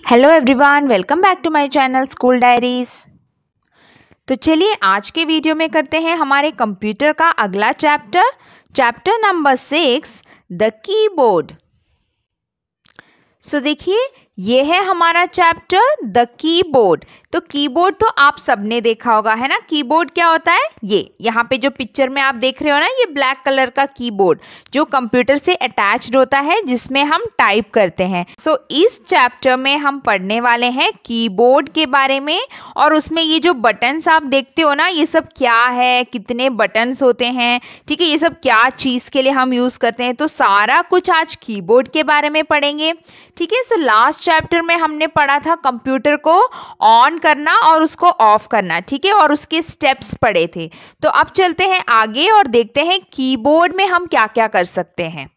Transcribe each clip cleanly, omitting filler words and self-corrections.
Hello everyone, welcome back to my channel school diaries. तो चलिए आज के वीडियो में करते हैं हमारे कंप्यूटर का अगला चैप्टर नंबर 6, द कीबोर्ड। सो देखिए, ये है हमारा चैप्टर द कीबोर्ड। तो कीबोर्ड तो आप सबने देखा होगा, है ना। कीबोर्ड क्या होता है? ये यहाँ पे जो पिक्चर में आप देख रहे हो ना, ये ब्लैक कलर का कीबोर्ड जो कंप्यूटर से अटैच्ड होता है, जिसमें हम टाइप करते हैं। सो इस चैप्टर में हम पढ़ने वाले हैं कीबोर्ड के बारे में, और उसमें ये जो बटन्स आप देखते हो ना, ये सब क्या है, कितने बटन्स होते हैं, ठीक है, ये सब क्या चीज़ के लिए हम यूज़ करते हैं। तो सारा कुछ आज कीबोर्ड के बारे में पढ़ेंगे, ठीक है। सो लास्ट चैप्टर में हमने पढ़ा था कंप्यूटर को ऑन करना और उसको ऑफ करना, ठीक है, और उसके स्टेप्स पढ़े थे। तो अब चलते हैं आगे और देखते हैं कीबोर्ड में हम क्या क्या कर सकते हैं।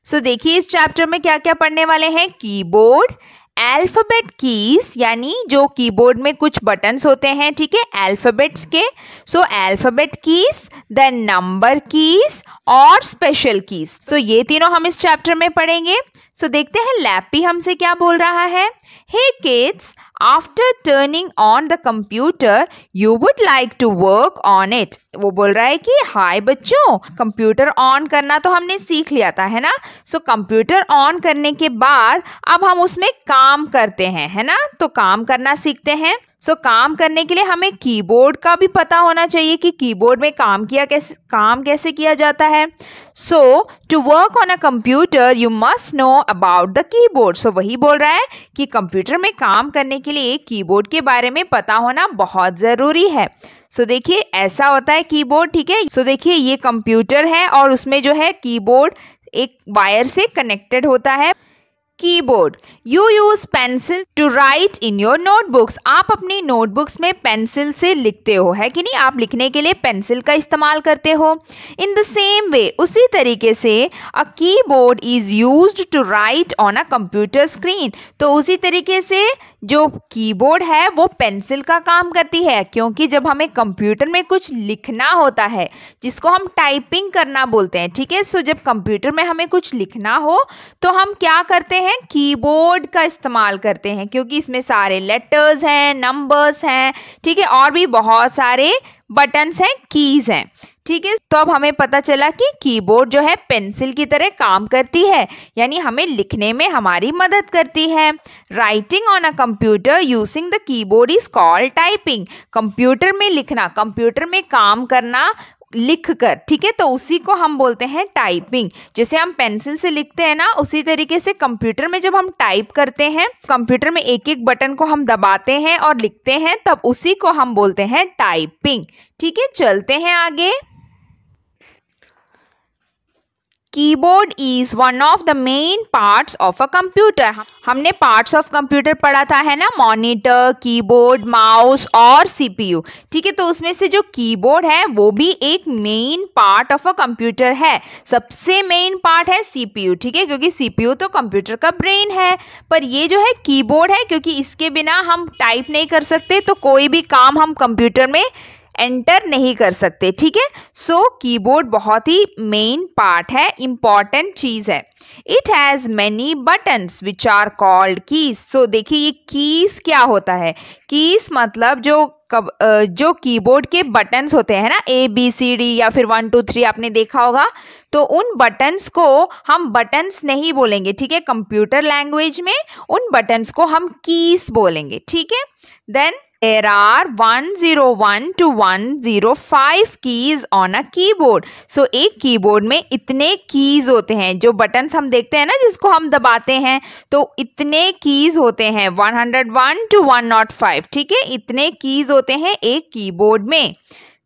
सो देखिए, इस चैप्टर में क्या क्या पढ़ने वाले हैं। कीबोर्ड, अल्फाबेट कीज, यानी जो कीबोर्ड में कुछ बटन्स होते हैं, ठीक है, अल्फाबेट्स के। So alphabet keys, then number keys और स्पेशल कीज। सो ये तीनों हम इस चैप्टर में पढ़ेंगे। सो देखते हैं लैपी हमसे क्या बोल रहा है। Hey kids, after turning on the computer you would like to work on it. वो बोल रहा है कि हाय बच्चों, कंप्यूटर ऑन करना तो हमने सीख लिया था, है ना। सो कंप्यूटर ऑन करने के बाद अब हम उसमें काम करते हैं, है ना। तो काम करना सीखते हैं। सो काम करने के लिए हमें कीबोर्ड का भी पता होना चाहिए कि कीबोर्ड में काम कैसे किया जाता है। So to work on a computer you must know about the keyboard. So वही बोल रहा है कि कंप्यूटर में काम करने के लिए कीबोर्ड के बारे में पता होना बहुत ज़रूरी है। सो देखिए, ऐसा होता है कीबोर्ड, ठीक है। सो देखिए, ये कंप्यूटर है और उसमें जो है कीबोर्ड एक वायर से कनेक्टेड होता है। Keyboard, you use pencil to write in your notebooks. आप अपनी नोटबुक्स में पेंसिल से लिखते हो, है कि नहीं। आप लिखने के लिए पेंसिल का इस्तेमाल करते हो। इन द सेम वे, उसी तरीके से a keyboard is used to write on a computer screen. तो उसी तरीके से जो कीबोर्ड है वो पेंसिल का काम करती है, क्योंकि जब हमें कंप्यूटर में कुछ लिखना होता है, जिसको हम टाइपिंग करना बोलते हैं, ठीक है। सो जब कंप्यूटर में हमें कुछ लिखना हो तो हम क्या करते हैं, कीबोर्ड का इस्तेमाल करते हैं, क्योंकि इसमें सारे लेटर्स हैं, नंबर्स हैं, ठीक है, और भी बहुत सारे बटन्स हैं, कीज हैं, ठीक है। तो अब हमें पता चला कि कीबोर्ड जो है पेंसिल की तरह काम करती है, यानी हमें लिखने में हमारी मदद करती है। Writing on a computer using the keyboard is called typing. Computer में लिखना, कंप्यूटर में काम करना लिख कर, ठीक है, तो उसी को हम बोलते हैं टाइपिंग। जैसे हम पेंसिल से लिखते हैं ना, उसी तरीके से कंप्यूटर में जब हम टाइप करते हैं, कंप्यूटर में एक एक बटन को हम दबाते हैं और लिखते हैं, तब उसी को हम बोलते हैं टाइपिंग, ठीक है। चलते हैं आगे। Keyboard is one of the main parts of a computer. हमने पार्ट्स ऑफ कंप्यूटर पढ़ा था, है ना, मॉनिटर, कीबोर्ड, माउस और सीपीयू, ठीक है। तो उसमें से जो कीबोर्ड है वो भी एक main part of a computer है। सबसे मेन पार्ट है सीपीयू, ठीक है, क्योंकि सीपीयू तो कंप्यूटर का ब्रेन है। पर ये जो है कीबोर्ड है, क्योंकि इसके बिना हम टाइप नहीं कर सकते, तो कोई भी काम हम कंप्यूटर में एंटर नहीं कर सकते, ठीक है। सो कीबोर्ड बहुत ही मेन पार्ट है, इंपॉर्टेंट चीज है। It has many buttons which are called keys. So देखिए, ये कीज क्या होता है। कीज मतलब जो कीबोर्ड के बटन्स होते हैं ना, ABCD या फिर 1 2 3 आपने देखा होगा, तो उन बटन्स को हम बटन्स नहीं बोलेंगे, ठीक है। कंप्यूटर लैंग्वेज में उन बटन्स को हम कीज बोलेंगे, ठीक है। Then there are 101 to 105 keys on a keyboard. So एक कीबोर्ड में इतने कीज होते हैं, जो बटन्स हम देखते हैं ना, जिसको हम दबाते हैं, तो इतने कीज होते हैं 101 to 105, ठीक है। इतने कीज होते हैं एक कीबोर्ड में।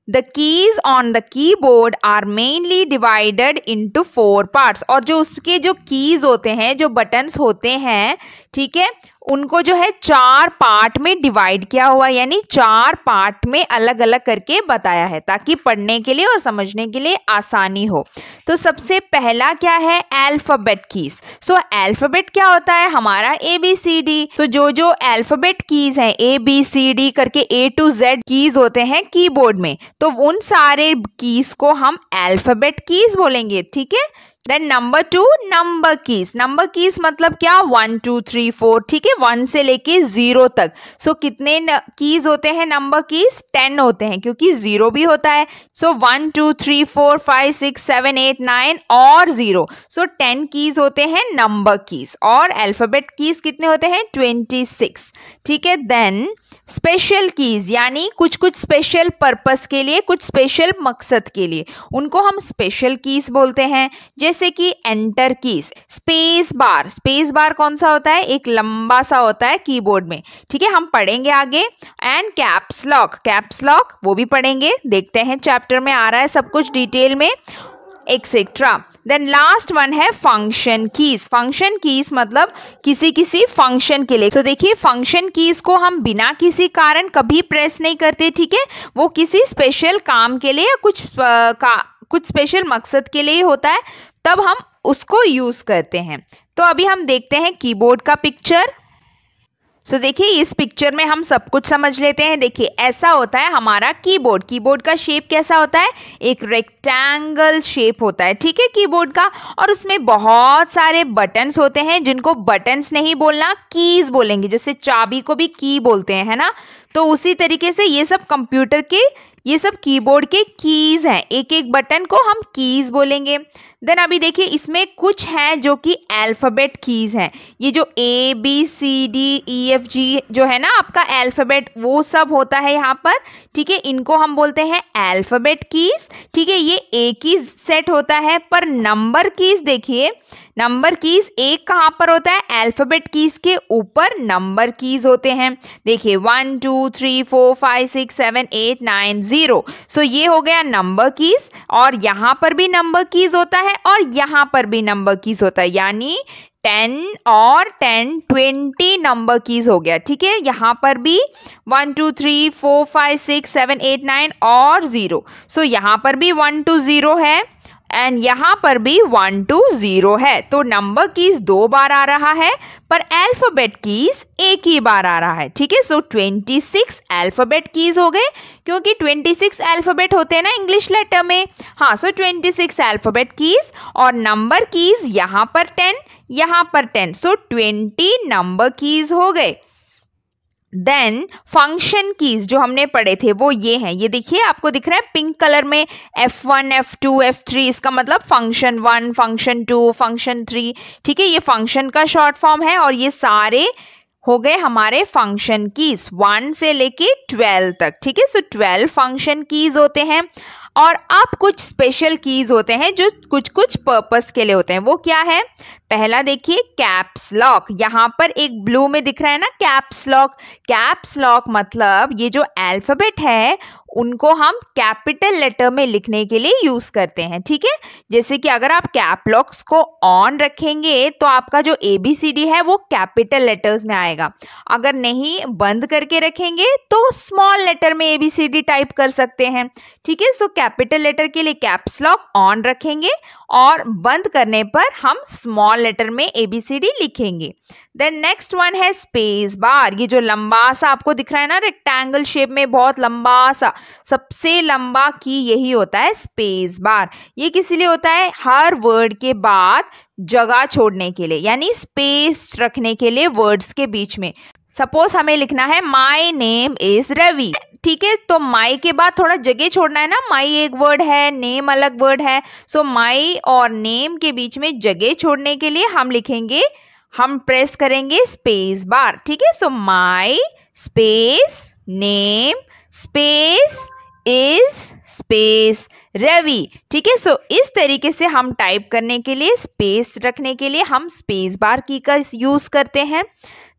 The keys on the keyboard are mainly divided into 4 parts. और जो उसके जो कीज होते हैं, जो बटन्स होते हैं, ठीक है, उनको जो है 4 पार्ट में डिवाइड किया हुआ, यानी 4 पार्ट में अलग अलग करके बताया है, ताकि पढ़ने के लिए और समझने के लिए आसानी हो। तो सबसे पहला क्या है, अल्फाबेट कीज। सो अल्फाबेट क्या होता है, हमारा ABCD। तो जो अल्फाबेट कीज हैं, ABCD करके A to Z कीज होते हैं कीबोर्ड में, तो उन सारे कीज को हम अल्फाबेट कीज बोलेंगे, ठीक है। Then number 2 number keys. Number keys मतलब क्या, 1 2 3 4, ठीक है, 1 से लेके 0 तक। सो कितने कीज होते हैं नंबर कीज, 10 होते हैं, क्योंकि 0 भी होता है। सो 1 2 3 4 5 6 7 8 9 और 0, सो 10 कीज होते हैं नंबर कीज। और अल्फाबेट कीज कितने होते हैं, 26, ठीक है। देन स्पेशल कीज, यानी कुछ कुछ स्पेशल पर्पस के लिए, कुछ स्पेशल मकसद के लिए, उनको हम स्पेशल कीज बोलते हैं। जैसे कि enter keys, space bar. Space bar कौन सा होता है, एक लंबा सा होता है कीबोर्ड में, ठीक है, हम पढ़ेंगे आगे। And caps lock, caps lock वो भी पढ़ेंगे, देखते हैं चैप्टर में आ रहा है सब कुछ डिटेल में, एक्सेट्रा। देन लास्ट वन है फंक्शन कीज। फंक्शन कीज मतलब किसी किसी फंक्शन के लिए। तो देखिए फंक्शन कीज को हम बिना किसी कारण कभी प्रेस नहीं करते, ठीक है, वो किसी स्पेशल काम के लिए या कुछ स्पेशल मकसद के लिए होता है, तब हम उसको यूज करते हैं। तो अभी हम देखते हैं कीबोर्ड का पिक्चर। सो देखिए इस पिक्चर में हम सब कुछ समझ लेते हैं। देखिए ऐसा होता है हमारा कीबोर्ड। कीबोर्ड का शेप कैसा होता है, एक रेक्टेंगल शेप होता है, ठीक है, कीबोर्ड का। और उसमें बहुत सारे बटन्स होते हैं, जिनको बटन्स नहीं बोलना, कीज बोलेंगे। जैसे चाबी को भी की बोलते हैं, है ना। तो उसी तरीके से ये सब कंप्यूटर के, ये सब कीबोर्ड के कीज हैं, एक एक बटन को हम कीज बोलेंगे। देन अभी देखिए इसमें कुछ है जो कि अल्फाबेट कीज हैं। ये जो ABCDEFG जो है ना आपका अल्फाबेट, वो सब होता है यहाँ पर, ठीक है, इनको हम बोलते हैं अल्फाबेट कीज, ठीक है। ये एक ही सेट होता है। पर नंबर कीज देखिए, नंबर कीज एक कहाँ पर होता है, अल्फाबेट कीज के ऊपर नंबर कीज होते हैं। देखिए 1 2 3 4 5 6 7 8 9 0, सो ये हो गया नंबर कीज। और यहाँ पर भी नंबर कीज होता है और यहाँ पर भी नंबर कीज होता है, यानी 10 और 10 20 नंबर कीज हो गया, ठीक है। यहाँ पर भी 1 2 3 4 5 6 7 8 9 और 0, सो यहाँ पर भी 1 2 0 है एंड यहाँ पर भी 1 2 0 है। तो नंबर कीज 2 बार आ रहा है, पर अल्फाबेट कीज एक ही बार आ रहा है, ठीक है। सो 26 अल्फाबेट कीज हो गए, क्योंकि 26 अल्फाबेट होते हैं ना इंग्लिश लेटर में। हाँ, सो 26 अल्फाबेट कीज और नंबर कीज यहाँ पर 10, यहाँ पर 10, सो 20 नंबर कीज हो गए। देन फंक्शन कीज जो हमने पढ़े थे वो ये हैं। ये देखिए आपको दिख रहा है पिंक कलर में, F1 F2 F3, इसका मतलब फंक्शन 1, फंक्शन 2, फंक्शन 3, ठीक है। ये फंक्शन का शॉर्ट फॉर्म है और ये सारे हो गए हमारे फंक्शन कीज 1 से लेके 12 तक, ठीक है। सो 12 फंक्शन कीज होते हैं। और अब कुछ स्पेशल कीज होते हैं जो कुछ कुछ पर्पस के लिए होते हैं। वो क्या है, पहला देखिए कैप्स लॉक। यहाँ पर एक ब्लू में दिख रहा है ना कैप्स लॉक। कैप्स लॉक मतलब ये जो अल्फाबेट है उनको हम कैपिटल लेटर में लिखने के लिए यूज करते हैं, ठीक है। जैसे कि अगर आप कैप लॉक्स को ऑन रखेंगे तो आपका जो ABCD है वो कैपिटल लेटर्स में आएगा। अगर नहीं बंद करके रखेंगे तो स्मॉल लेटर में ABCD टाइप कर सकते हैं, ठीक है। सो कैपिटल लेटर के लिए कैप्स लॉक ऑन रखेंगे और बंद करने पर हम स्मॉल लेटर में ABCD लिखेंगे। देन नेक्स्ट वन है स्पेस बार। ये जो लंबा सा आपको दिख रहा है ना रेक्टेंगल शेप में, बहुत लंबा सा, सबसे लंबा की यही होता है स्पेस बार। ये किस लिए होता है, हर वर्ड के बाद जगह छोड़ने के लिए, यानी स्पेस रखने के लिए वर्ड्स के बीच में। सपोज हमें लिखना है माई नेम इज रवि, ठीक है, तो माई के बाद थोड़ा जगह छोड़ना है ना। माई एक वर्ड है, नेम अलग वर्ड है, सो माई और नेम के बीच में जगह छोड़ने के लिए हम लिखेंगे, हम प्रेस करेंगे स्पेस बार, ठीक है। So my space name space is space Ravi, ठीक है। सो इस तरीके से हम टाइप करने के लिए, स्पेस रखने के लिए हम स्पेस बार की का यूज करते हैं।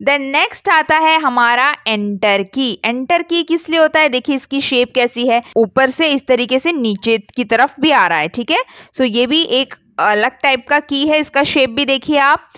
देन नेक्स्ट आता है हमारा एंटर की। एंटर की किस लिए होता है, देखिए इसकी शेप कैसी है, ऊपर से इस तरीके से नीचे की तरफ भी आ रहा है, ठीक है। सो ये भी एक अलग टाइप का की है, इसका शेप भी देखिए आप।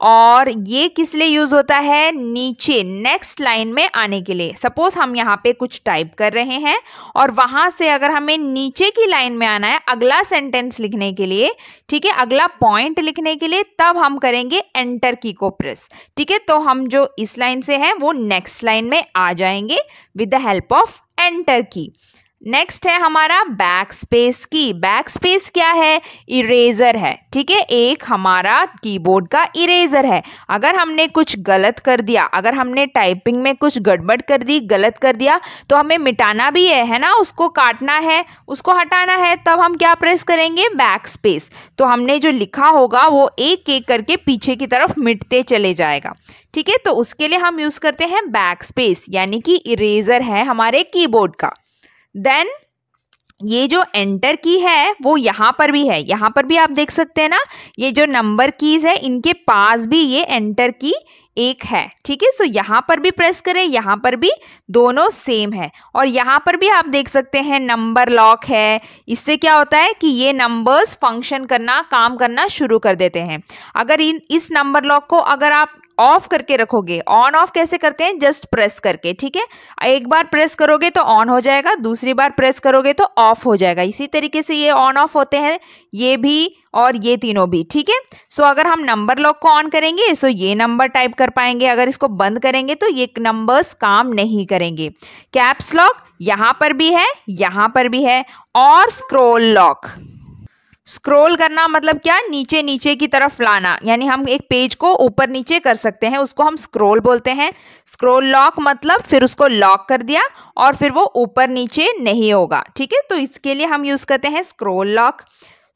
और ये किस लिए यूज होता है, नीचे नेक्स्ट लाइन में आने के लिए। सपोज हम यहाँ पे कुछ टाइप कर रहे हैं और वहां से अगर हमें नीचे की लाइन में आना है अगला सेंटेंस लिखने के लिए, ठीक है, अगला पॉइंट लिखने के लिए, तब हम करेंगे एंटर की को प्रेस, ठीक है। तो हम जो इस लाइन से हैं वो नेक्स्ट लाइन में आ जाएंगे with the help of enter की। नेक्स्ट है हमारा बैक स्पेस की। बैक स्पेस क्या है? इरेजर है, ठीक है, एक हमारा कीबोर्ड का इरेजर है। अगर हमने कुछ गलत कर दिया, अगर हमने टाइपिंग में कुछ गड़बड़ कर दी, गलत कर दिया, तो हमें मिटाना भी है ना, उसको काटना है, उसको हटाना है, तब हम क्या प्रेस करेंगे? Back space. तो हमने जो लिखा होगा वो एक एक करके पीछे की तरफ मिटते चले जाएगा, ठीक है। तो उसके लिए हम यूज करते हैं बैक स्पेस, यानी कि इरेजर है हमारे कीबोर्ड का। देन ये जो एंटर की है वो यहाँ पर भी है, यहाँ पर भी आप देख सकते हैं ना, ये जो नंबर कीज है इनके पास भी ये एंटर की एक है, ठीक है। सो यहाँ पर भी प्रेस करें, यहाँ पर भी, दोनों सेम है। और यहाँ पर भी आप देख सकते हैं नंबर लॉक है। इससे क्या होता है कि ये नंबर्स फंक्शन करना, काम करना शुरू कर देते हैं। अगर इस नंबर लॉक को अगर आप ऑफ करके रखोगे, ऑन ऑफ कैसे करते हैं? जस्ट प्रेस करके, ठीक है। एक बार प्रेस करोगे तो ऑन हो जाएगा, दूसरी बार प्रेस करोगे तो ऑफ हो जाएगा। इसी तरीके से ये ऑन ऑफ होते हैं, ये भी और ये तीनों भी, ठीक है। सो अगर हम नंबर लॉक को ऑन करेंगे सो ये नंबर टाइप कर पाएंगे, अगर इसको बंद करेंगे तो ये नंबर्स काम नहीं करेंगे। कैप्स लॉक यहाँ पर भी है, यहाँ पर भी है। और स्क्रॉल लॉक, स्क्रॉल करना मतलब क्या? नीचे नीचे की तरफ लाना, यानी हम एक पेज को ऊपर नीचे कर सकते हैं, उसको हम स्क्रॉल बोलते हैं। स्क्रॉल लॉक मतलब फिर उसको लॉक कर दिया और फिर वो ऊपर नीचे नहीं होगा, ठीक है। तो इसके लिए हम यूज करते हैं स्क्रॉल लॉक।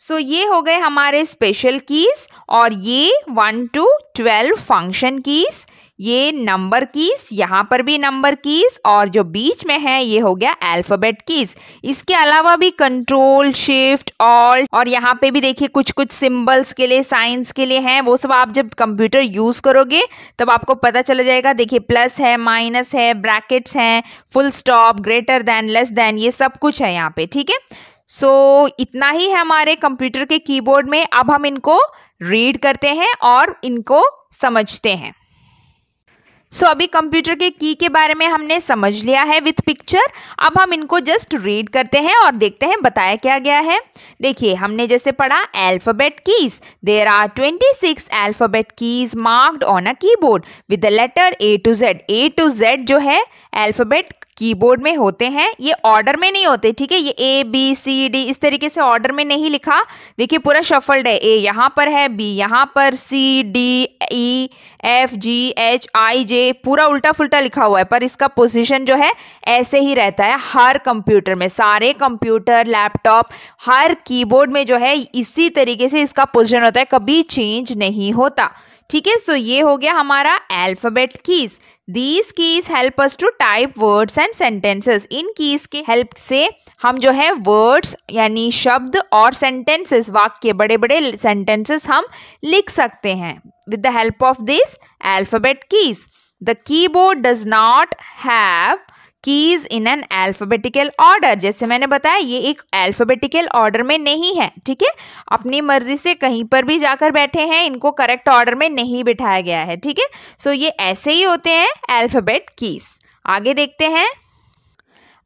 सो ये हो गए हमारे स्पेशल कीज, और ये 1 to 12 फंक्शन कीज, ये नंबर कीज, यहाँ पर भी नंबर कीज, और जो बीच में है ये हो गया अल्फाबेट कीज। इसके अलावा भी कंट्रोल, शिफ्ट, ऑल्ट, और यहाँ पे भी देखिए कुछ कुछ सिंबल्स के लिए, साइंस के लिए हैं। वो सब आप जब कंप्यूटर यूज करोगे तब आपको पता चल जाएगा। देखिए प्लस है, माइनस है, ब्रैकेट्स हैं, full stop, greater than, less than, ये सब कुछ है यहाँ पे, ठीक है। सो इतना ही है हमारे कंप्यूटर के कीबोर्ड में। अब हम इनको रीड करते हैं और इनको समझते हैं। सो अभी कंप्यूटर के की के बारे में हमने समझ लिया है विथ पिक्चर। अब हम इनको जस्ट रीड करते हैं और देखते हैं बताया क्या गया है। देखिए हमने जैसे पढ़ा alphabet keys, there are 26 alphabet keys marked on a keyboard with the letter A to Z। A to Z जो है अल्फाबेट कीबोर्ड में होते हैं, ये ऑर्डर में नहीं होते, ठीक है। ये A B C D इस तरीके से ऑर्डर में नहीं लिखा। देखिए पूरा शफल्ड है, A यहाँ पर है, B यहाँ पर, C D E F G H I J पूरा उल्टा फुल्टा लिखा हुआ है, पर इसका पोजीशन जो है ऐसे ही रहता है हर कंप्यूटर में। सारे कंप्यूटर, लैपटॉप, हर कीबोर्ड में जो है इसी तरीके से इसका पोजीशन होता है, कभी चेंज नहीं होता, ठीक है। सो ये हो गया हमारा alphabet keys. These keys help us to type words and sentences. इन कीज के हेल्प से हम जो है वर्ड्स यानी शब्द और सेंटेंसेस, वाक्य, बड़े बड़े सेंटेंसेस हम लिख सकते हैं with the help of this alphabet keys. The keyboard does not have keys in an alphabetical order। जैसे मैंने बताया ये एक alphabetical order में नहीं है, ठीक है। अपनी मर्जी से कहीं पर भी जाकर बैठे हैं, इनको करेक्ट ऑर्डर में नहीं बिठाया गया है, ठीक है। सो ये ऐसे ही होते हैं अल्फाबेट कीज। आगे देखते हैं।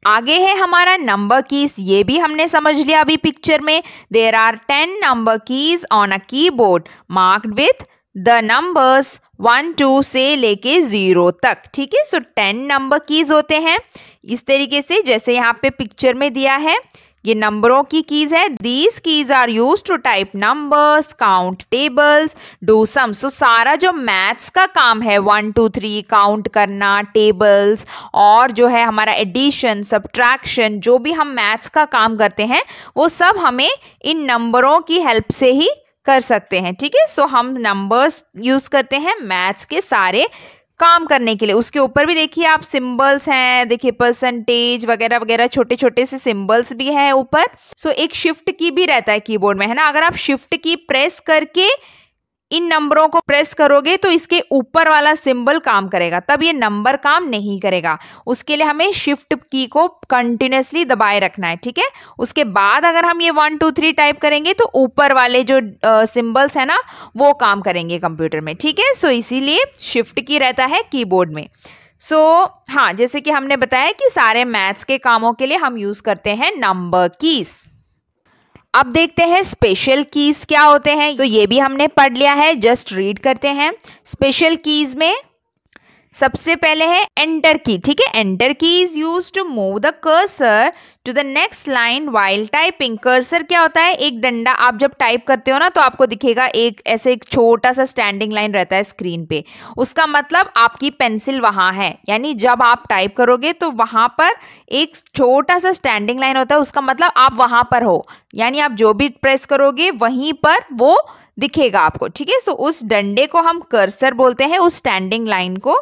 आगे है हमारा नंबर कीज, ये भी हमने समझ लिया अभी पिक्चर में। There are 10 number keys on a keyboard marked with the numbers 1 2 से लेके 0 तक, ठीक है। सो 10 नंबर कीज होते हैं इस तरीके से जैसे यहाँ पे पिक्चर में दिया है। ये नंबरों की कीज है। These keys are use to type numbers, count tables, do sum. So सारा जो मैथ्स का काम है 1 2 3 काउंट करना, टेबल्स, और जो है हमारा एडिशन, सब्ट्रैक्शन, जो भी हम मैथ्स का काम करते हैं वो सब हमें इन नंबरों की हेल्प से ही कर सकते हैं, ठीक है। सो हम नंबर्स यूज करते हैं मैथ्स के सारे काम करने के लिए। उसके ऊपर भी देखिए आप सिंबल्स हैं, देखिए परसेंटेज वगैरह वगैरह, छोटे छोटे से सिंबल्स भी हैं ऊपर। सो एक शिफ्ट की भी रहता है कीबोर्ड में, है ना। अगर आप शिफ्ट की प्रेस करके इन नंबरों को प्रेस करोगे तो इसके ऊपर वाला सिंबल काम करेगा, तब ये नंबर काम नहीं करेगा। उसके लिए हमें शिफ्ट की को कंटिन्यूसली दबाए रखना है, ठीक है। उसके बाद अगर हम ये 1 2 3 टाइप करेंगे तो ऊपर वाले जो सिंबल्स है ना वो काम करेंगे कंप्यूटर में, ठीक है। सो इसीलिए शिफ्ट की रहता है कीबोर्ड में। हाँ, जैसे कि हमने बताया कि सारे मैथ्स के कामों के लिए हम यूज करते हैं नंबर कीज। अब देखते हैं स्पेशल कीज क्या होते हैं। तो ये भी हमने पढ़ लिया है, जस्ट रीड करते हैं। स्पेशल कीज में सबसे पहले है एंटर की, ठीक है। Enter key is use to move the cursor to the next line while typing. Cursor क्या होता है? एक डंडा। आप जब टाइप करते हो ना तो आपको दिखेगा एक ऐसे एक छोटा सा स्टैंडिंग लाइन रहता है स्क्रीन पे, उसका मतलब आपकी पेंसिल वहां है। यानी जब आप टाइप करोगे तो वहां पर एक छोटा सा स्टैंडिंग लाइन होता है, उसका मतलब आप वहां पर हो, यानी आप जो भी प्रेस करोगे वहीं पर वो दिखेगा आपको, ठीक है। सो उस डंडे को हम कर्सर बोलते हैं, उस स्टैंडिंग लाइन को।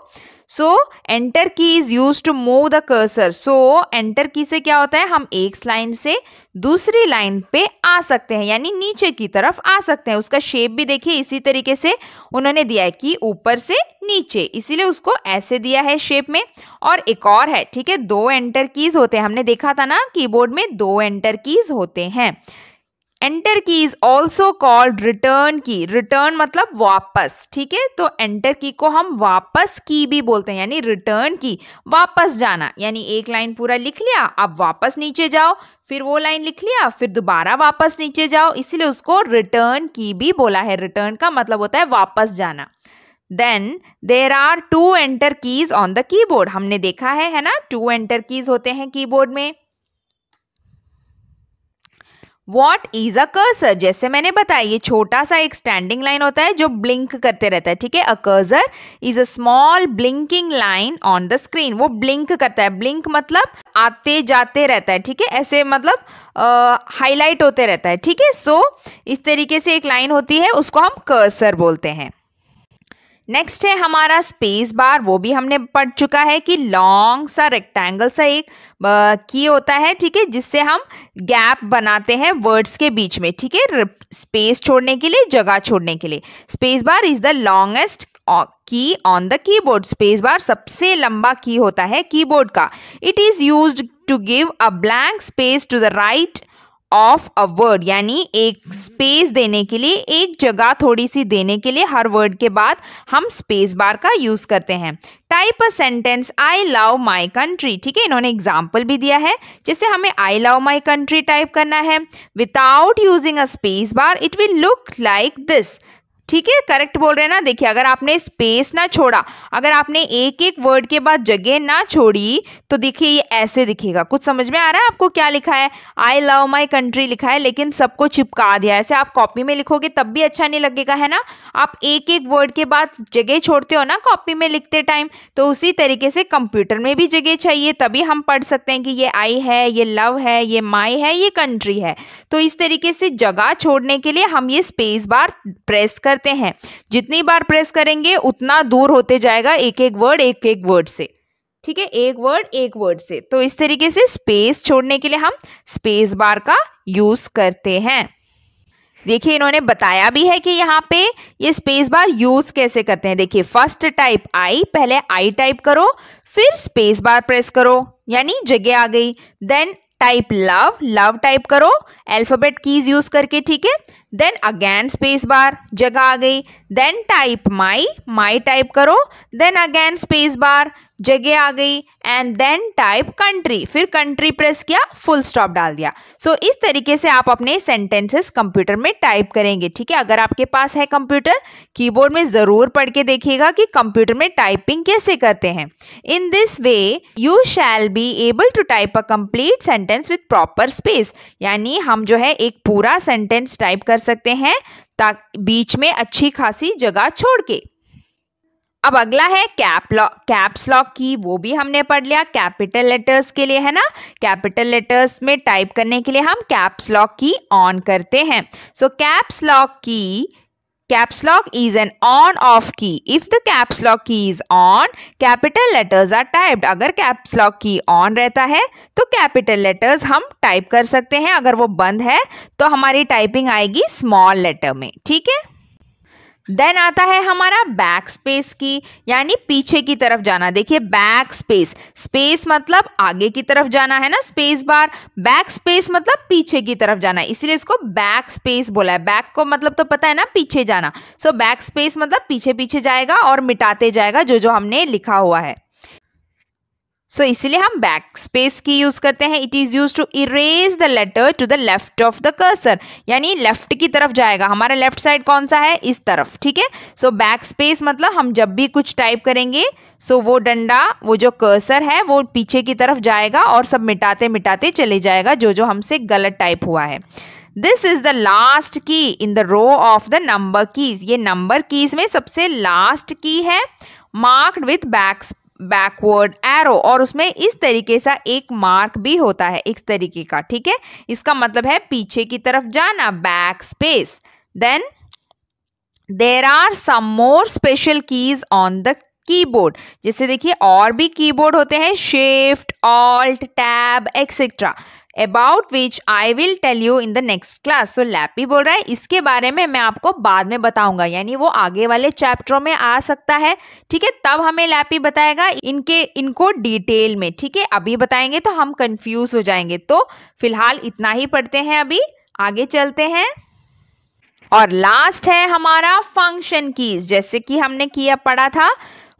So enter key is use to move the cursor. So enter key से क्या होता है? हम एक लाइन से दूसरी लाइन पे आ सकते हैं, यानी नीचे की तरफ आ सकते हैं। उसका शेप भी देखिए इसी तरीके से उन्होंने दिया है कि ऊपर से नीचे, इसीलिए उसको ऐसे दिया है शेप में। और एक और है, ठीक है, 2 एंटर कीज होते हैं। हमने देखा था ना कीबोर्ड में 2 एंटर कीज होते हैं। Enter key is also called return की। रिटर्न मतलब वापस, ठीक है। तो एंटर की को हम वापस की भी बोलते हैं, यानी रिटर्न की, वापस जाना। यानी एक लाइन पूरा लिख लिया, अब वापस नीचे जाओ, फिर वो लाइन लिख लिया, फिर दोबारा वापस नीचे जाओ, इसीलिए उसको रिटर्न की भी बोला है। रिटर्न का मतलब होता है वापस जाना। Then there are 2 enter keys on the keyboard. हमने देखा है ना, 2 एंटर कीज होते हैं कीबोर्ड में। What is a cursor? जैसे मैंने बताया, ये छोटा सा एक स्टैंडिंग लाइन होता है जो ब्लिंक करते रहता है, ठीक है। A cursor is a small blinking line on the screen. वो ब्लिंक करता है, ब्लिंक मतलब आते जाते रहता है, ठीक है, ऐसे मतलब हाईलाइट होते रहता है, ठीक है। सो इस तरीके से एक लाइन होती है, उसको हम कर्सर बोलते हैं। नेक्स्ट है हमारा स्पेस बार। वो भी हमने पढ़ चुका है कि लॉन्ग सा रेक्टेंगल सा एक की होता है, ठीक है, जिससे हम गैप बनाते हैं वर्ड्स के बीच में, ठीक है, स्पेस छोड़ने के लिए, जगह छोड़ने के लिए। Space bar is the longest key on the keyboard. Space bar सबसे लंबा की होता है कीबोर्ड का। It is used to give a blank space to the right of a word, यानी एक स्पेस देने के लिए, एक जगह थोड़ी सी देने के लिए हर वर्ड के बाद हम स्पेस बार का यूज करते हैं। Type a sentence I love my country, ठीक है, इन्होंने एग्जाम्पल भी दिया है। जैसे हमें I love my country type करना है without using a space bar, it will look like this, ठीक है, करेक्ट बोल रहे हैं ना। देखिए अगर आपने स्पेस ना छोड़ा, अगर आपने एक एक वर्ड के बाद जगह ना छोड़ी, तो देखिए ये ऐसे दिखेगा। कुछ समझ में आ रहा है आपको क्या लिखा है? आई लव माई कंट्री लिखा है, लेकिन सबको चिपका दिया। ऐसे आप कॉपी में लिखोगे तब भी अच्छा नहीं लगेगा, है ना। आप एक एक वर्ड के बाद जगह छोड़ते हो ना कॉपी में लिखते टाइम, तो उसी तरीके से कंप्यूटर में भी जगह चाहिए, तभी हम पढ़ सकते हैं कि ये आई है, ये लव है, ये माई है, ये कंट्री है। तो इस तरीके से जगह छोड़ने के लिए हम ये स्पेस बार प्रेस करते हैं। जितनी बार प्रेस करेंगे उतना दूर होते जाएगा एक एक वर्ड से, ठीक है, एक वर्ड से। तो इस तरीके से स्पेस छोड़ने के लिए हम स्पेस बार का यूज करते हैं। देखिए इन्होंने बताया भी है कि यहाँ पे ये स्पेस बार यूज कैसे करते हैं। देखिए फर्स्ट टाइप आई, पहले आई टाइप करो, फिर स्पेस बार प्रेस करो, यानी जगह आ गई। Then type love, love type करो अल्फाबेट कीज यूज करके, ठीक है। देन अगेन स्पेस बार, जगह आ गई। Then type my, my type करो, देन अगेन स्पेस बार, जगह आ गई। एंड देन टाइप कंट्री, फिर कंट्री प्रेस किया, फुल स्टॉप डाल दिया। सो इस तरीके से आप अपने सेंटेंसेस कंप्यूटर में टाइप करेंगे, ठीक है। अगर आपके पास है कंप्यूटर, कीबोर्ड में जरूर पढ़ के देखिएगा कि कंप्यूटर में टाइपिंग कैसे करते हैं। In this way you shall be able to type a complete sentence with proper space, यानी हम जो है एक पूरा सेंटेंस टाइप कर सकते हैं बीच में अच्छी खासी जगह छोड़ के। अब अगला है कैप्स लॉक की। वो भी हमने पढ़ लिया, कैपिटल लेटर्स के लिए, है ना। कैपिटल लेटर्स में टाइप करने के लिए हम कैप्स लॉक की ऑन करते हैं। So caps lock is an on off key. If the caps lock key is on, capital letters are typed. अगर caps lock की on रहता है तो capital letters हम टाइप कर सकते हैं, अगर वो बंद है तो हमारी टाइपिंग आएगी स्मॉल लेटर में, ठीक है। देन आता है हमारा बैक स्पेस की, यानी पीछे की तरफ जाना। देखिए बैक स्पेस, स्पेस मतलब आगे की तरफ जाना, है ना, स्पेस बार। बैक स्पेस मतलब पीछे की तरफ जाना, इसलिए इसको बैक स्पेस बोला है। बैक को मतलब तो पता है ना, पीछे जाना। सो बैक स्पेस मतलब पीछे पीछे जाएगा और मिटाते जाएगा जो जो हमने लिखा हुआ है। सो इसलिए हम बैक स्पेस की यूज करते हैं। It is use to erase the letter to the left of the cursor, यानी लेफ्ट की तरफ जाएगा। हमारा लेफ्ट साइड कौन सा है, इस तरफ, ठीक है। सो बैक स्पेस मतलब हम जब भी कुछ टाइप करेंगे सो वो डंडा, वो जो कर्सर है वो पीछे की तरफ जाएगा और सब मिटाते मिटाते चले जाएगा जो जो हमसे गलत टाइप हुआ है। This is the last key in the row of the number keys. ये नंबर कीज में सबसे लास्ट की है, मार्क्ड विथ बैकवर्ड एरो, और उसमें इस तरीके से एक मार्क भी होता है, इस तरीके का, ठीक है। इसका मतलब है पीछे की तरफ जाना, back space. Then there are some more special keys on the keyboard. जैसे देखिए और भी कीबोर्ड होते हैं, shift, alt, tab etcetera, about which I will tell you in the next class. So लैपी बोल रहा है इसके बारे में मैं आपको बाद में बताऊंगा, यानी वो आगे वाले चैप्टरों में आ सकता है, ठीक है। तब हमें लैपी बताएगा इनको डिटेल में, ठीक है। अभी बताएंगे तो हम कंफ्यूज हो जाएंगे। तो फिलहाल इतना ही पढ़ते हैं, अभी आगे चलते हैं। और लास्ट है हमारा फंक्शन कीज। जैसे कि हमने पढ़ा था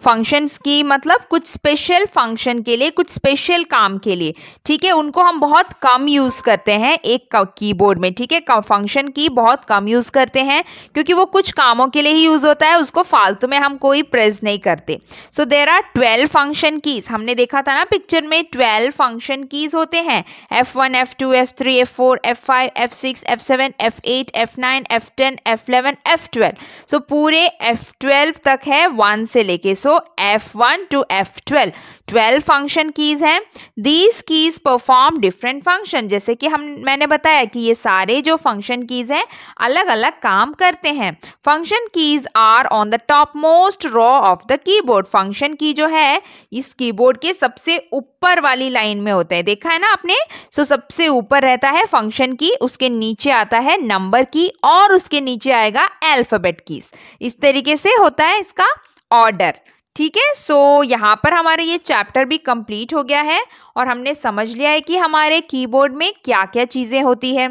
फंक्शंस की मतलब कुछ स्पेशल फंक्शन के लिए, कुछ स्पेशल काम के लिए, ठीक है। उनको हम बहुत कम यूज करते हैं एक कीबोर्ड में, ठीक है। फंक्शन की बहुत कम यूज करते हैं क्योंकि वो कुछ कामों के लिए ही यूज होता है, उसको फालतू में हम कोई प्रेस नहीं करते। So there are 12 function keys. हमने देखा था ना पिक्चर में 12 फंक्शन कीज होते हैं, F1, F2, F3, F4, F5, F6, F7, F8, F9, F10, F11, F12। सो पूरे F12 तक है 1 से लेके, so F1 to F12 12 function keys हैं। These keys perform different function. जैसे कि मैंने बताया कि ये सारे जो फंक्शन कीज हैं अलग अलग काम करते हैं। Function keys are on the top most row of the keyboard. Function key जो है इस कीबोर्ड के सबसे ऊपर वाली लाइन में होता है, देखा है ना आपने। सो सबसे ऊपर रहता है फंक्शन की, उसके नीचे आता है नंबर की और उसके नीचे आएगा अल्फाबेट कीज। इस तरीके से होता है इसका ऑर्डर, ठीक है। सो यहाँ पर हमारे ये चैप्टर भी कंप्लीट हो गया है और हमने समझ लिया है कि हमारे कीबोर्ड में क्या क्या चीज़ें होती है।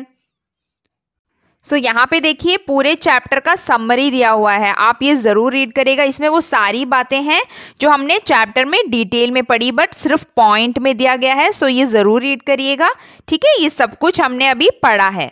सो यहाँ पे देखिए पूरे चैप्टर का समरी दिया हुआ है, आप ये ज़रूर रीड करिएगा। इसमें वो सारी बातें हैं जो हमने चैप्टर में डिटेल में पढ़ी, बट सिर्फ पॉइंट में दिया गया है। सो ये ज़रूर रीड करिएगा, ठीक है। ये सब कुछ हमने अभी पढ़ा है।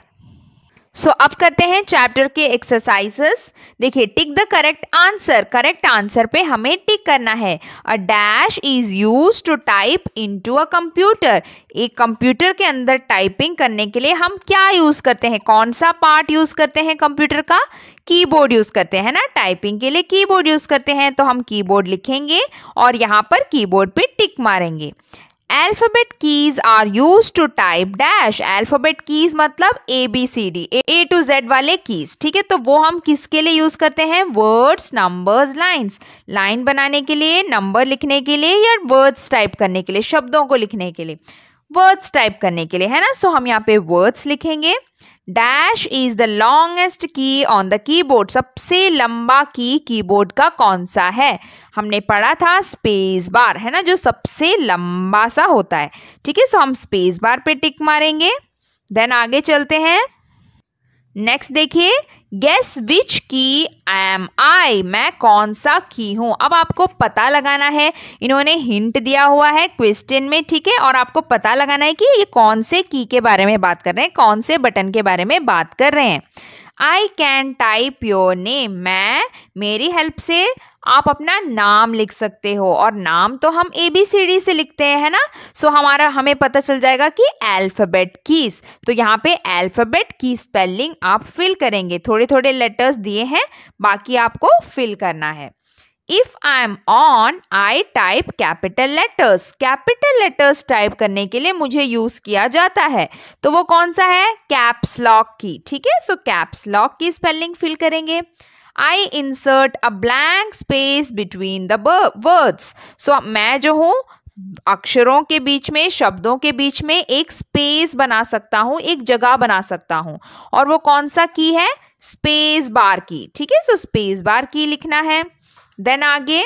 सो अब करते हैं चैप्टर के एक्सरसाइजेस। देखिए tick the correct answer. Correct answer पे हमें टिक करना है। A dash is use to type into a computer. एक कंप्यूटर के अंदर टाइपिंग करने के लिए हम क्या यूज करते हैं, कौन सा पार्ट यूज करते हैं कंप्यूटर का, कीबोर्ड यूज करते हैं ना। टाइपिंग के लिए कीबोर्ड यूज करते हैं, तो हम कीबोर्ड लिखेंगे और यहाँ पर कीबोर्ड पे टिक मारेंगे। Alphabet keys are use to type dash. Alphabet keys मतलब ABCD, A to Z वाले कीज, ठीक है। तो वो हम किसके लिए यूज करते हैं, वर्ड्स, नंबर्स, लाइन्स। लाइन बनाने के लिए, नंबर लिखने के लिए, या वर्ड्स टाइप करने के लिए, शब्दों को लिखने के लिए, वर्ड्स टाइप करने के लिए, है ना। सो हम यहाँ पे वर्ड्स लिखेंगे। Dash is the longest key on the keyboard. सबसे लंबा की कीबोर्ड का कौन सा है, हमने पढ़ा था स्पेस बार, है ना, जो सबसे लंबा सा होता है, ठीक है। सो हम स्पेस बार पे टिक मारेंगे। देन आगे चलते हैं। नेक्स्ट देखिए, गेस विच की एम आई। मैं कौन सा की हूं। अब आपको पता लगाना है, इन्होंने हिंट दिया हुआ है क्वेश्चन में, ठीक है। और आपको पता लगाना है कि ये कौन से की के बारे में बात कर रहे हैं, कौन से बटन के बारे में बात कर रहे हैं। I can type your name. मेरी हेल्प से आप अपना नाम लिख सकते हो, और नाम तो हम ABCD से लिखते हैं, है ना। सो हमें पता चल जाएगा कि अल्फाबेट कीज। तो यहाँ पे अल्फाबेट की स्पेलिंग आप फिल करेंगे। थोड़े थोड़े लेटर्स दिए हैं, बाकी आपको फिल करना है। If I am on I type capital letters. Capital letters type करने के लिए मुझे यूज किया जाता है, तो वो कौन सा है, कैप्स लॉक की, ठीक है। So caps lock key spelling fill करेंगे। I insert a blank space between the words. So मैं जो हूँ अक्षरों के बीच में, शब्दों के बीच में एक स्पेस बना सकता हूँ, एक जगह बना सकता हूँ, और वो कौन सा की है, स्पेस बार की, ठीक है। सो स्पेस बार की लिखना है। देन आगे,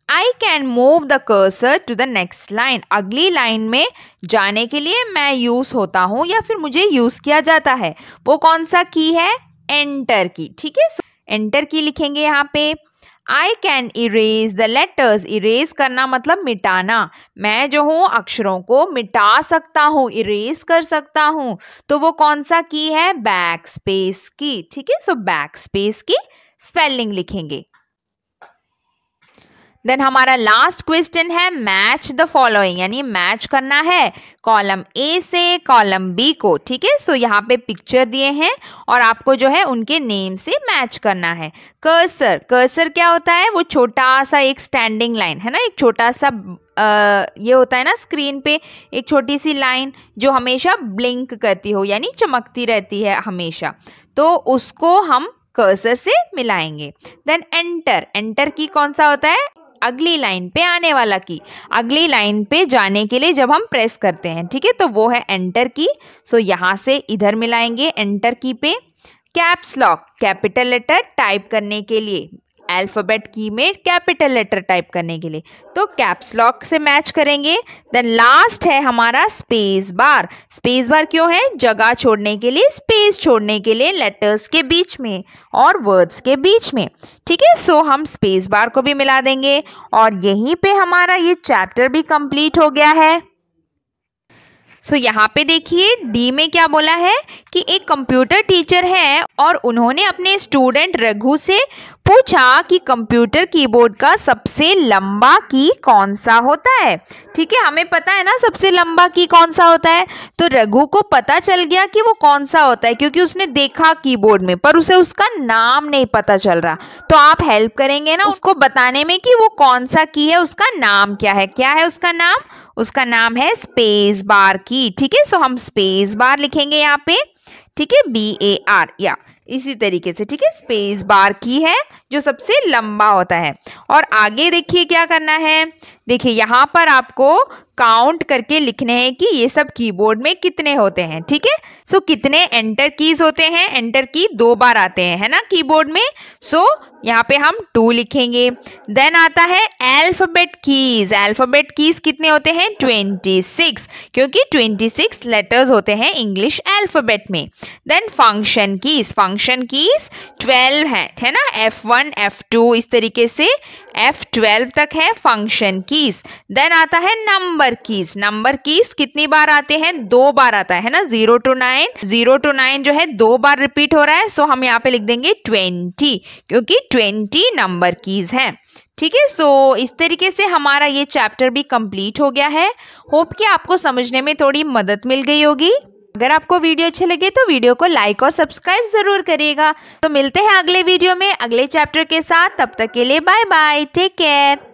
I can move the cursor to the next line. अगली लाइन में जाने के लिए मैं यूज होता हूँ या फिर मुझे यूज किया जाता है, वो कौन सा की है, एंटर की, ठीक है। एंटर की लिखेंगे यहाँ पे। I can erase the letters, erase करना मतलब मिटाना, मैं जो हूँ अक्षरों को मिटा सकता हूँ, इरेज कर सकता हूँ, तो वो कौन सा की है, बैक स्पेस की। ठीक है, सो बैक स्पेस की स्पेलिंग लिखेंगे। देन हमारा लास्ट क्वेश्चन है मैच द फॉलोइंग, यानी मैच करना है कॉलम ए से कॉलम बी को। ठीक है, सो यहाँ पे पिक्चर दिए हैं और आपको जो है उनके नेम से मैच करना है। कर्सर, कर्सर क्या होता है, वो छोटा सा एक स्टैंडिंग लाइन है ना, एक छोटा सा ये होता है ना स्क्रीन पे एक छोटी सी लाइन जो हमेशा ब्लिंक करती हो, यानी चमकती रहती है हमेशा, तो उसको हम कर्सर से मिलाएंगे। देन एंटर, एंटर की कौन सा होता है, अगली लाइन पे आने वाला की, अगली लाइन पे जाने के लिए जब हम प्रेस करते हैं। ठीक है, तो वो है एंटर की, सो यहाँ से इधर मिलाएंगे एंटर की पे। Caps lock, capital letter type करने के लिए, अल्फाबेट की में कैपिटल लेटर टाइप करने के लिए, तो कैप्स लॉक से मैच करेंगे। देन लास्ट है हमारा स्पेस बार, स्पेस बार क्यों है, जगह छोड़ने के लिए, स्पेस छोड़ने के लिए लेटर्स के बीच में और वर्ड्स के बीच में। ठीक है, सो हम स्पेस बार को भी मिला देंगे और यहीं पे हमारा ये चैप्टर भी कंप्लीट हो गया है। सो यहाँ पे देखिए डी में क्या बोला है कि एक कंप्यूटर टीचर है और उन्होंने अपने स्टूडेंट रघु से पूछा कि कंप्यूटर कीबोर्ड का सबसे लंबा की कौन सा होता है। ठीक है, हमें पता है ना सबसे लंबा की कौन सा होता है, तो रघु को पता चल गया कि वो कौन सा होता है क्योंकि उसने देखा कीबोर्ड में, पर उसे उसका नाम नहीं पता चल रहा। तो आप हेल्प करेंगे ना उसको बताने में कि वो कौन सा की है, उसका नाम क्या है, क्या है उसका नाम, उसका नाम है स्पेस बार की। ठीक है, सो हम स्पेस बार लिखेंगे यहाँ पे। ठीक है, BAR या इसी तरीके से। ठीक है, स्पेस बार की है जो सबसे लंबा होता है। और आगे देखिए क्या करना है, देखिए यहाँ पर आपको काउंट करके लिखने हैं कि ये सब कीबोर्ड में कितने होते हैं। ठीक है, सो कितने एंटर कीज होते हैं, एंटर की 2 बार आते हैं है ना कीबोर्ड में, सो यहाँ पे हम 2 लिखेंगे। देन आता है अल्फाबेट कीज, अल्फाबेट कीज कितने होते हैं, 26, क्योंकि 26 लेटर्स होते हैं इंग्लिश अल्फाबेट में। Then function keys, function keys 12 है ना, F1 F2 इस तरीके से F12 तक है फंक्शन कीज। देन आता है नंबर कीज, नंबर कीज कितनी बार आते हैं, 2 बार आता है ना, 0 to 9, 0 to 9 जो है 2 बार रिपीट हो रहा है, सो हम यहाँ पे लिख देंगे 20 क्योंकि 20 नंबर कीज है। ठीक है, सो इस तरीके से हमारा ये चैप्टर भी कंप्लीट हो गया है। होप कि आपको समझने में थोड़ी मदद मिल गई होगी। अगर आपको वीडियो अच्छे लगे तो वीडियो को लाइक और सब्सक्राइब जरूर करिएगा। तो मिलते हैं अगले वीडियो में अगले चैप्टर के साथ, तब तक के लिए बाय बाय, टेक केयर।